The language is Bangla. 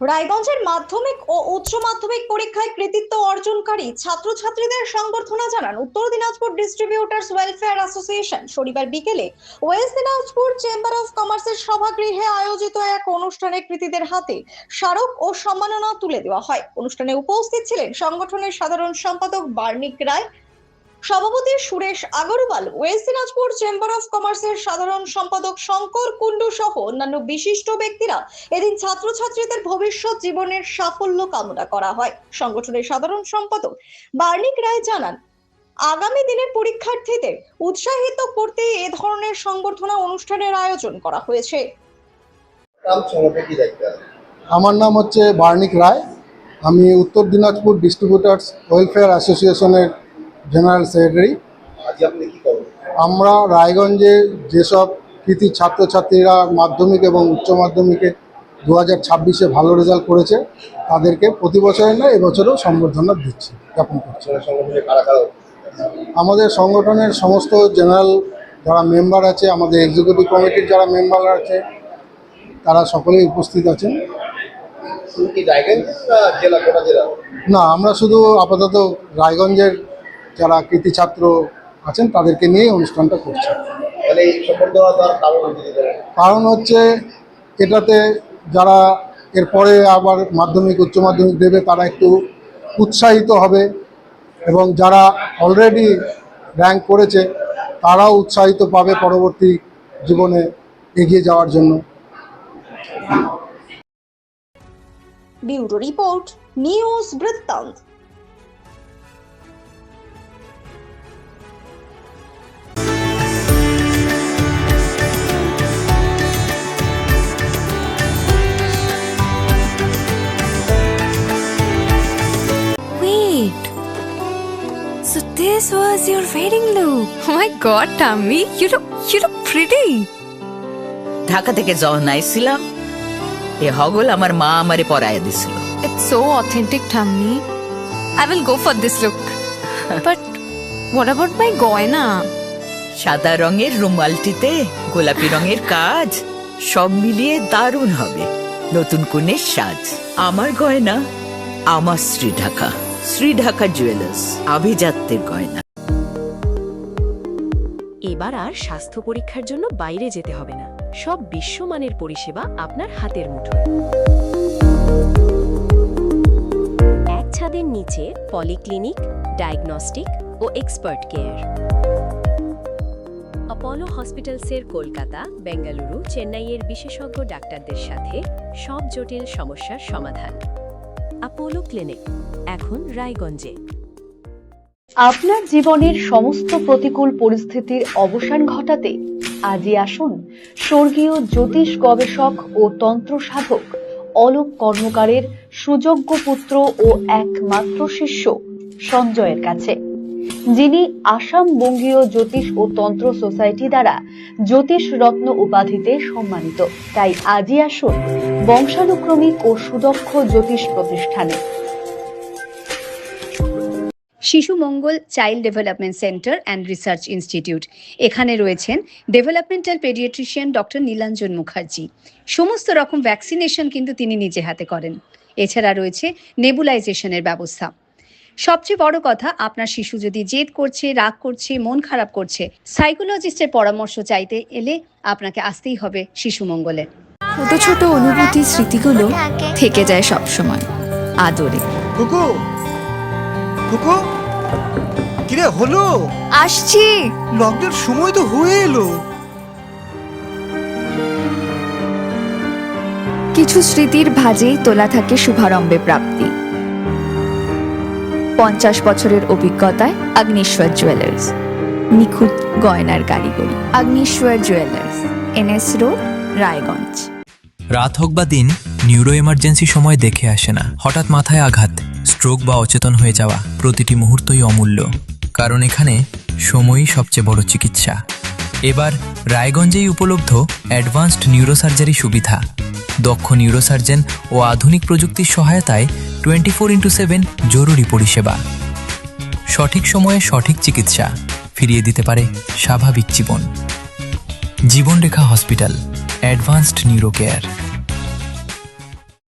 রায়গঞ্জের মাধ্যমিক ও উচ্চ মাধ্যমিক পরীক্ষায় কৃতিত্ব অর্জনকারী ছাত্রছাত্রীদের সংবর্ধনা জানান উত্তর দিনাজপুর ডিস্ট্রিবিউটার্স ওয়েলফেয়ার অ্যাসোসিয়েশন। শনিবার বিকেলে ওয়েস্ট দিনাজপুর চেম্বার অফ কমার্সের সভাগৃহে আয়োজিত এক অনুষ্ঠানে কৃতীদের হাতে স্মারক ও সম্মাননা তুলে দেওয়া হয়। অনুষ্ঠানে উপস্থিত ছিলেন সংগঠনের সাধারণ সম্পাদক বার্নিক রায়, সভাপতি Suresh Agarwal, West Dinajpur chamber of কমার্সের সাধারণ সম্পাদক শঙ্কর কুন্ডু সহ অন্যান্য বিশিষ্ট ব্যক্তিরা। এদিন ছাত্রছাত্রীদের ভবিষ্যৎ জীবনের সাফল্য কামনা করা হয়। সংগঠনের সাধারণ সম্পাদক বার্নিক রায় জানান, আগামী দিনের পরীক্ষার্থীদের উৎসাহিত করতে এ ধরনের সংবর্ধনা অনুষ্ঠানের আয়োজন করা হয়েছে। আমার নাম হচ্ছে বার্নিক রায়, আমি উত্তর দিনাজপুর ডিস্ট্রিবিউটার্স ওয়েলফেয়ার অ্যাসোসিয়েশনের জেনারেল সেক্রেটারি। আমরা রায়গঞ্জে যেসব কৃতি ছাত্রছাত্রীরা মাধ্যমিক এবং উচ্চ মাধ্যমিকে 2026-এ ভালো রেজাল্ট করেছে তাদেরকে প্রতি বছরের নয় এবছরও সম্বর্ধনা দিচ্ছি, জ্ঞাপন করছি। আমাদের সংগঠনের সমস্ত জেনারেল যারা মেম্বার আছে, আমাদের এক্সিকিউটিভ কমিটির যারা মেম্বার আছে, তারা সকলেই উপস্থিত আছেন। না, আমরা শুধু আপাতত রায়গঞ্জের যারা কৃতি ছাত্র আছেন তাদেরকে নিয়ে অনুষ্ঠানটা করছি। কারণ হচ্ছে এটাতে যারা এরপরে আবার মাধ্যমিক উচ্চ মাধ্যমিক দেবে তারা একটু উৎসাহিত হবে এবং যারা অলরেডি র্যাঙ্ক করেছে তারাও উৎসাহিত পাবে পরবর্তী জীবনে এগিয়ে যাওয়ার জন্য। ব্যুরো রিপোর্ট, নিউজ বৃত্তান্ত। So this was your wedding look. Oh my god, Tammy, you look pretty. Dhaka থেকে যখন আইছিলাম এ হগল আমার মা আমারে পরায় দিছিল। It's so authentic, Tammy. I will go for this look. But what about my goina? সাদা রঙের রুমালটিতে গোলাপি রঙের কাজ, সব মিলিয়ে দারুণ হবে নতুন কনের সাজ। আমার গয়না আমার শ্রী ঢাকা জুয়েলার্স, আভিজাত্যের গয়না। এবার আর স্বাস্থ্য পরীক্ষার জন্য বাইরে যেতে হবে না, সব বিশ্বমানের পরিষেবা আপনার হাতের মুঠোয়। এক ছাদের নিচে পলিক্লিনিক, ডায়াগনস্টিক ও এক্সপার্ট কেয়ার। অপোলো হসপিটালসের কলকাতা, বেঙ্গালুরু, চেন্নাইয়ের বিশেষজ্ঞ ডাক্তারদের সাথে সব জটিল সমস্যার সমাধান। অপোলো ক্লিনিক এখন রায়গঞ্জে। আপনার জীবনের সমস্ত প্রতিকূল পরিস্থিতির অবসান ঘটাতে আজই আসুন স্বর্গীয় জ্যোতিষ গবেষক ও তন্ত্র সাধক অলোক কর্মকারের সুযোগ্য পুত্র ও একমাত্র শিষ্য সঞ্জয়ের কাছে, যিনি আসাম বঙ্গীয় জ্যোতিষ ও তন্ত্র সোসাইটি দ্বারা জ্যোতিষ রত্ন উপাধিতে সম্মানিত। তাই আজই আসুন বংশানুক্রমিক ও সুদক্ষ জ্যোতিষ প্রতিষ্ঠানে। Shishu Mangal child development centre and research institute. এখানে রয়েছেন developmental paediatrician doctor Nilanjan Mukherjee. সমস্ত রকম ভ্যাকসিনেশন কিন্তু তিনি নিজে হাতে করেন। এছাড়া রয়েছে নেবুলাইজেশনের ব্যবস্থা। সবচেয়ে বড় কথা, আপনার শিশু যদি জেদ করছে, রাগ করছে, মন খারাপ করছে, সাইকোলজিস্টের পরামর্শ চাইতে এলে আপনাকে আসতেই হবে শিশু মঙ্গলে। ছোট ছোট অনুভূতি, স্মৃতিগুলো থেকে যায় সব সময় আদরে। কিরে হলো? আসছি। লকডাউন সময় তো হয়ে এলো। কিছু স্মৃতির ভাজেই তোলা থাকে শুভারম্ভে প্রাপ্তি। 50 বছরের অভিজ্ঞতায় অগ্নিশ্বর জুয়েলার্স, নিখুঁত গয়নার কারিগরি। Agnishwar jewellers, NS road, Raiganj. রাত হোক বা দিন, নিউরো এমার্জেন্সি সময় দেখে আসে না। হঠাৎ মাথায় আঘাত, স্ট্রোক বা অচেতন হয়ে যাওয়া, প্রতিটি মুহূর্তই অমূল্য, কারণ এখানে সময়ই সবচেয়ে বড় চিকিৎসা। এবার রায়গঞ্জেই উপলব্ধ অ্যাডভান্সড নিউরোসার্জারি সুবিধা। দক্ষ নিউরোসার্জন ও আধুনিক প্রযুক্তির সহায়তায় 24x7 জরুরি পরিষেবা। সঠিক সময়ে সঠিক চিকিৎসা, ফিরিয়ে দিতে পারে স্বাভাবিক জীবন। জীবনরেখা হসপিটাল, অ্যাডভান্সড নিউরো কেয়ার।